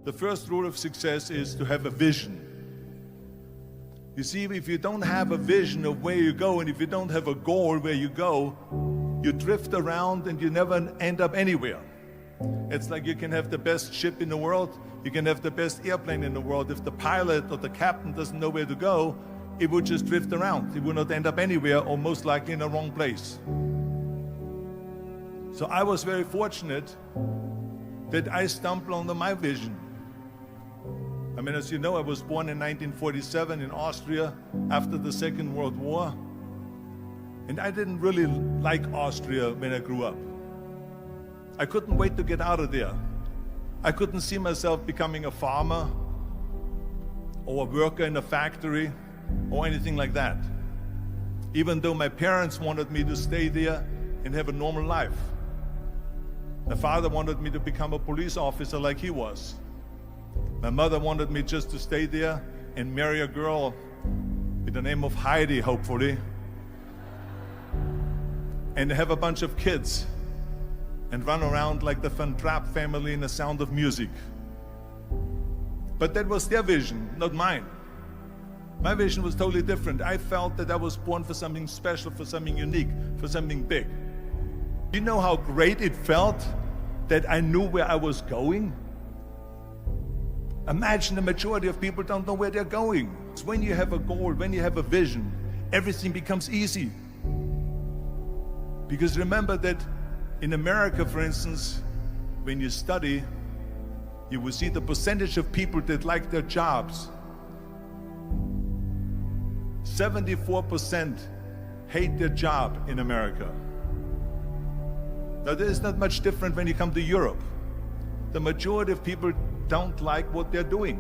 The first rule of success is to have a vision. You see, if you don't have a vision of where you go, and if you don't have a goal where you go, you drift around and you never end up anywhere. It's like you can have the best ship in the world, you can have the best airplane in the world. If the pilot or the captain doesn't know where to go, it would just drift around. It would not end up anywhere, or most likely in the wrong place. So I was very fortunate that I stumbled onto my vision. I mean, as you know, I was born in 1947 in Austria after the Second World War. And I didn't really like Austria when I grew up. I couldn't wait to get out of there. I couldn't see myself becoming a farmer or a worker in a factory or anything like that. Even though my parents wanted me to stay there and have a normal life. My father wanted me to become a police officer like he was. My mother wanted me just to stay there and marry a girl with the name of Heidi, hopefully, and have a bunch of kids and run around like the Van Trapp family in The Sound of Music. But that was their vision, not mine. My vision was totally different. I felt that I was born for something special, for something unique, for something big. You know how great it felt that I knew where I was going? Imagine the majority of people don't know where they're going. It's when you have a goal, when you have a vision, everything becomes easy. Because remember that in America, for instance, when you study, you will see the percentage of people that like their jobs. 74% hate their job in America. Now, there is not much different when you come to Europe. The majority of people don't like what they're doing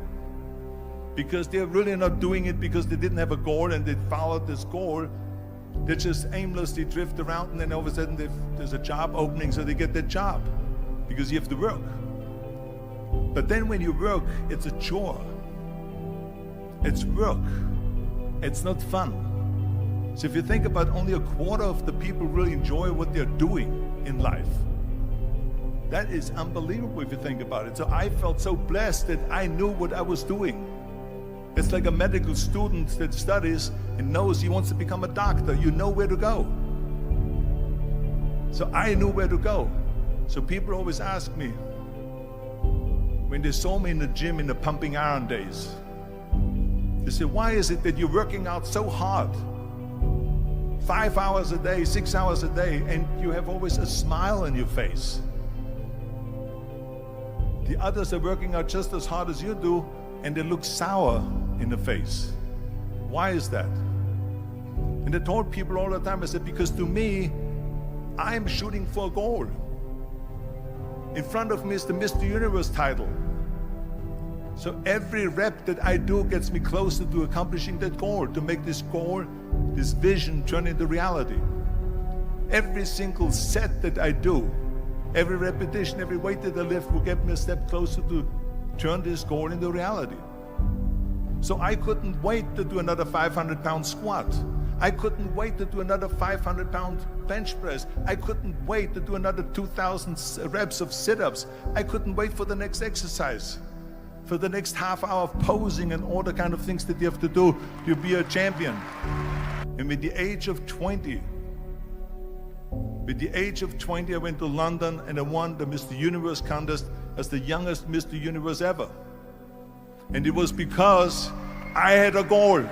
because they're really not doing it because they didn't have a goal and they followed this goal. They just aimlessly drift around, and then all of a sudden there's a job opening, so they get that job because you have to work. But then when you work, it's a chore. It's work. It's not fun. So if you think about, only a quarter of the people really enjoy what they're doing in life. That is unbelievable if you think about it. So I felt so blessed that I knew what I was doing. It's like a medical student that studies and knows he wants to become a doctor. You know where to go. So I knew where to go. So people always ask me, when they saw me in the gym in the pumping iron days, they say, why is it that you're working out so hard? 5 hours a day, 6 hours a day, and you have always a smile on your face. The others are working out just as hard as you do, and they look sour in the face. Why is that? And I told people all the time, I said, because to me, I'm shooting for a goal. In front of me is the Mr. Universe title. So every rep that I do gets me closer to accomplishing that goal, to make this goal, this vision, turn into reality. Every single set that I do, every repetition, every weight that I lift will get me a step closer to turn this goal into reality. So I couldn't wait to do another 500-pound squat. I couldn't wait to do another 500-pound bench press. I couldn't wait to do another 2,000 reps of sit-ups. I couldn't wait for the next exercise, for the next half hour of posing and all the kind of things that you have to do to be a champion. And with the age of 20, I went to London and I won the Mr. Universe contest as the youngest Mr. Universe ever. And it was because I had a goal.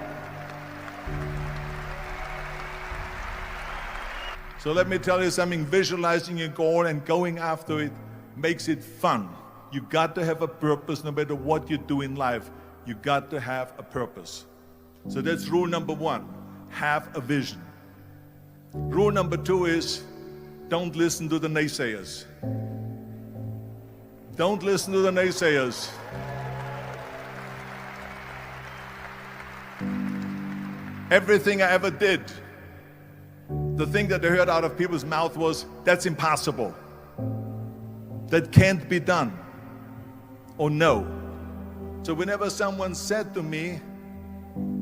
So let me tell you something, visualizing a goal and going after it makes it fun. You got to have a purpose no matter what you do in life. You got to have a purpose. So that's rule number one, have a vision. Rule number two is, don't listen to the naysayers. Don't listen to the naysayers. Everything I ever did, the thing that I heard out of people's mouth was, that's impossible. That can't be done. Or no. So whenever someone said to me,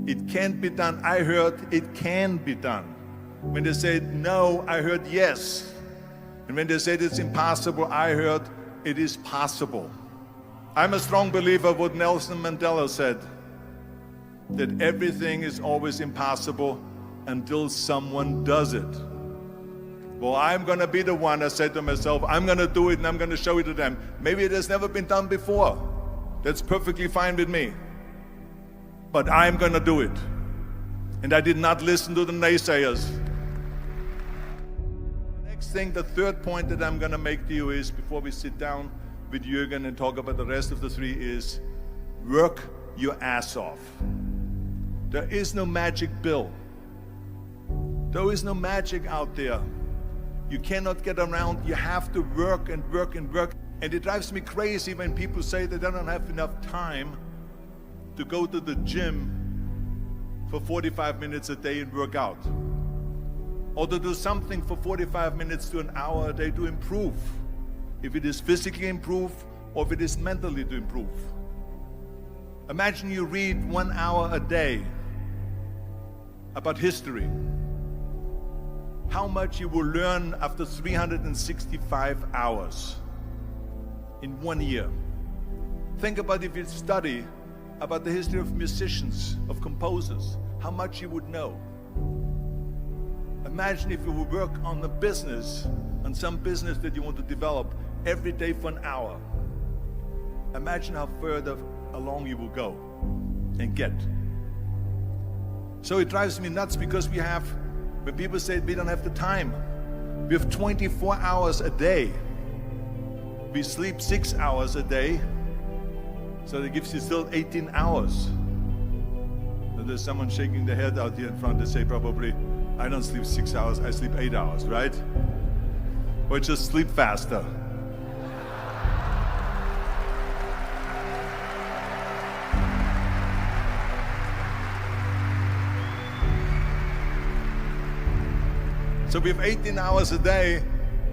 it can't be done, I heard, it can be done. When they said no, I heard yes. And when they said it's impossible, I heard it is possible. I'm a strong believer of what Nelson Mandela said, that everything is always impossible until someone does it. Well, I'm going to be the one, I said to myself, I'm going to do it and I'm going to show it to them. Maybe it has never been done before. That's perfectly fine with me. But I'm going to do it. And I did not listen to the naysayers. The next thing, the third point that I'm going to make to you is, before we sit down with Jürgen and talk about the rest of the three, is work your ass off. There is no magic pill. There is no magic out there. You cannot get around. You have to work and work and work. And it drives me crazy when people say they don't have enough time to go to the gym for 45 minutes a day and work out, or to do something for 45 minutes to an hour a day to improve, if it is physically improve or if it is mentally to improve. Imagine you read 1 hour a day about history. How much you will learn after 365 hours in 1 year. Think about if you study about the history of musicians, of composers, how much you would know. Imagine if you would work on a business, on some business that you want to develop every day for an hour. Imagine how further along you will go and get. So it drives me nuts because when people say we don't have the time, we have 24 hours a day. We sleep 6 hours a day, so that gives you still 18 hours. And there's someone shaking their head out here in front. They say probably, I don't sleep 6 hours, I sleep 8 hours, right? Or just sleep faster. So we have 18 hours a day.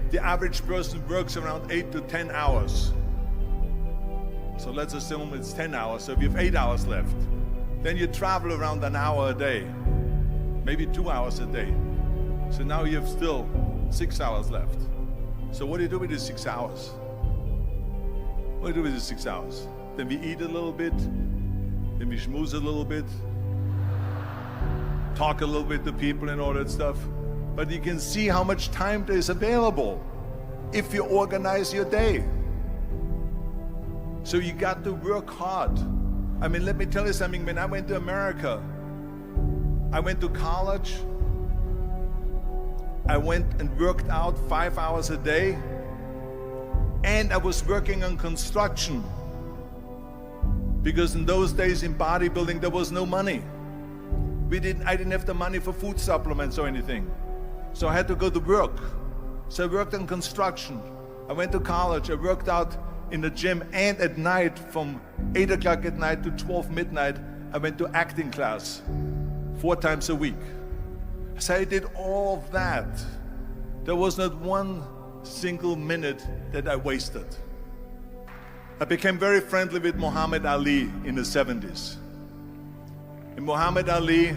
The average person works around 8 to 10 hours. So let's assume it's 10 hours, so we have 8 hours left. Then you travel around an hour a day, maybe 2 hours a day. So now you have still 6 hours left. So what do you do with these 6 hours? What do you do with these 6 hours? Then we eat a little bit, then we schmooze a little bit, talk a little bit to people and all that stuff. But you can see how much time there is available if you organize your day. So you got to work hard. I mean, let me tell you something. When I went to America, I went to college. I went and worked out 5 hours a day. And I was working on construction. Because in those days in bodybuilding, there was no money. I didn't have the money for food supplements or anything. So I had to go to work. So I worked on construction. I went to college. I worked out in the gym, and at night from 8 o'clock at night to 12 midnight, I went to acting class 4 times a week. So I did all of that. There was not one single minute that I wasted. I became very friendly with Muhammad Ali in the 70s. And Muhammad Ali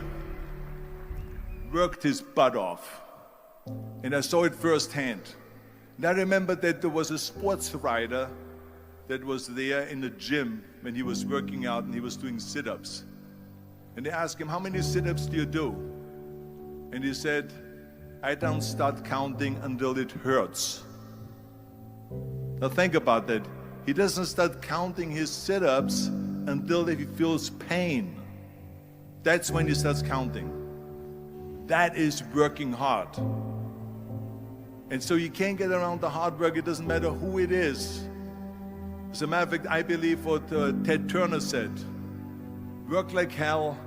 worked his butt off. And I saw it firsthand. And I remember that there was a sports writer that was there in the gym when he was working out and he was doing sit-ups. And they asked him, how many sit-ups do you do? And he said, I don't start counting until it hurts. Now think about that. He doesn't start counting his sit-ups until he feels pain. That's when he starts counting. That is working hard. And so you can't get around the hard work. It doesn't matter who it is. As a matter of fact, I believe what Ted Turner said, work like hell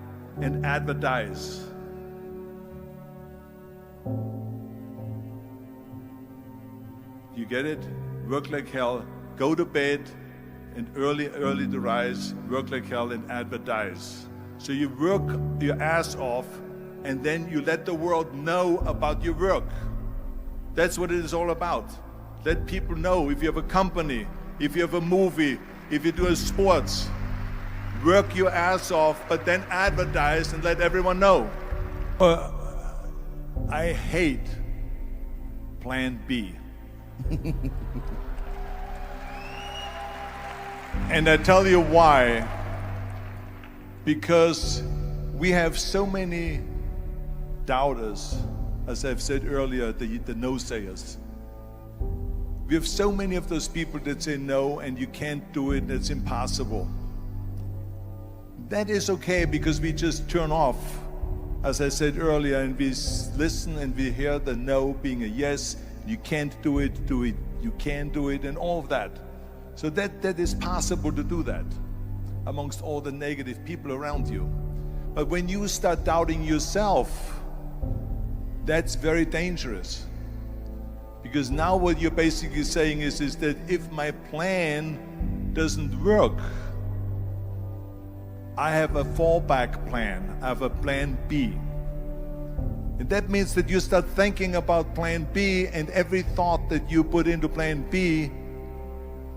and advertise. You get it? Work like hell, go to bed, and early to rise, work like hell and advertise. So you work your ass off, and then you let the world know about your work. That's what it is all about. Let people know. If you have a company, if you have a movie, if you do a sports, work your ass off, but then advertise and let everyone know. I hate Plan B. And I tell you why. Because we have so many doubters, as I've said earlier, the no-sayers. We have so many of those people that say no and you can't do it, it's impossible. That is okay because we just turn off, as I said earlier, and we listen and we hear the no being a yes. You can't do it, you can do it, and all of that. So that is possible to do that amongst all the negative people around you. But when you start doubting yourself, that's very dangerous. Because now what you're basically saying is that if my plan doesn't work, I have a fallback plan, I have a plan B. And that means that you start thinking about plan B, and every thought that you put into plan B,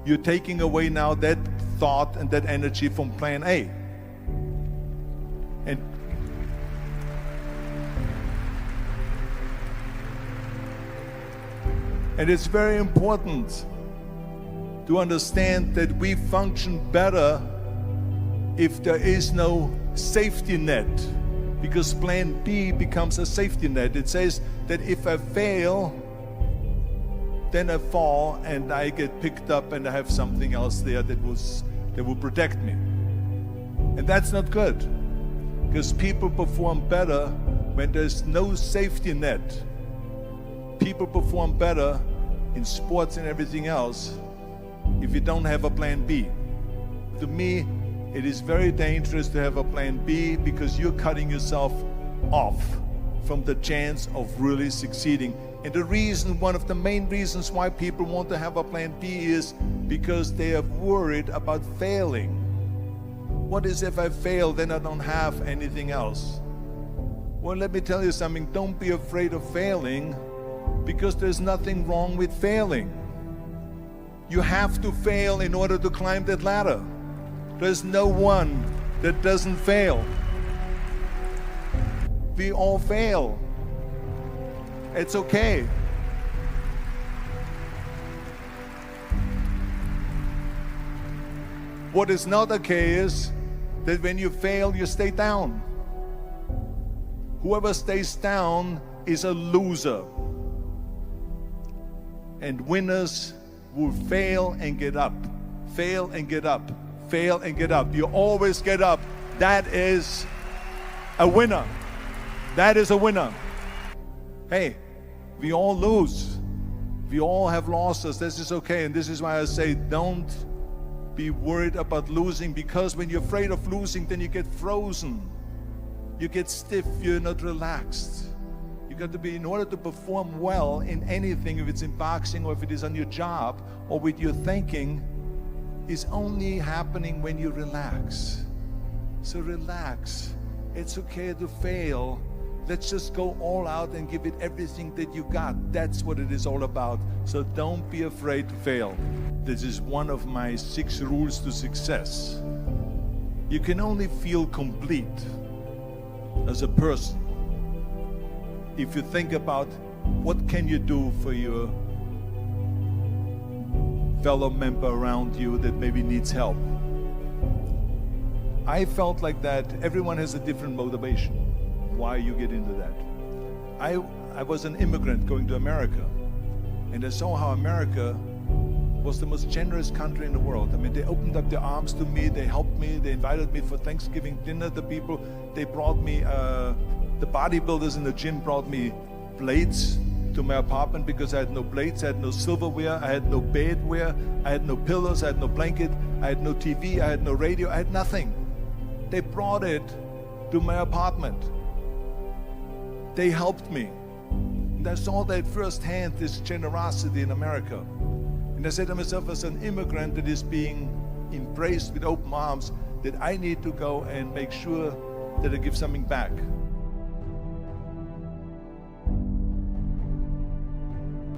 you're taking away now that thought and that energy from plan A. And it's very important to understand that we function better if there is no safety net, because plan B becomes a safety net. It says that if I fail, then I fall and I get picked up and I have something else there that will protect me. And that's not good, because people perform better when there's no safety net. People perform better in sports and everything else if you don't have a plan B. To me, it is very dangerous to have a plan B, because you're cutting yourself off from the chance of really succeeding. And the reason, one of the main reasons why people want to have a plan B is because they are worried about failing. What is if I fail, then I don't have anything else? Well, let me tell you something, don't be afraid of failing, because there's nothing wrong with failing. You have to fail in order to climb that ladder. There's no one that doesn't fail. We all fail. It's okay. What is not okay is that when you fail, you stay down. Whoever stays down is a loser. And winners will fail and get up, fail and get up, fail and get up. You always get up. That is a winner. That is a winner. Hey, we all lose. We all have losses. This is okay. And this is why I say don't be worried about losing, because when you're afraid of losing, then you get frozen. You get stiff. You're not relaxed. You got to be, in order to perform well in anything, if it's in boxing or if it is on your job or with your thinking, is only happening when you relax. So relax. It's okay to fail. Let's just go all out and give it everything that you got. That's what it is all about. So don't be afraid to fail. This is one of my 6 rules to success. You can only feel complete as a person if you think about what can you do for your fellow member around you that maybe needs help. I felt like that. Everyone has a different motivation why you get into that. I was an immigrant going to America, and I saw how America was the most generous country in the world. I mean, they opened up their arms to me, they helped me, they invited me for Thanksgiving dinner. The people, they brought me, the bodybuilders in the gym brought me plates to my apartment because I had no plates, I had no silverware, I had no bedware, I had no pillows, I had no blanket, I had no TV, I had no radio, I had nothing. They brought it to my apartment. They helped me. And I saw that firsthand, this generosity in America. And I said to myself, as an immigrant that is being embraced with open arms, that I need to go and make sure that I give something back.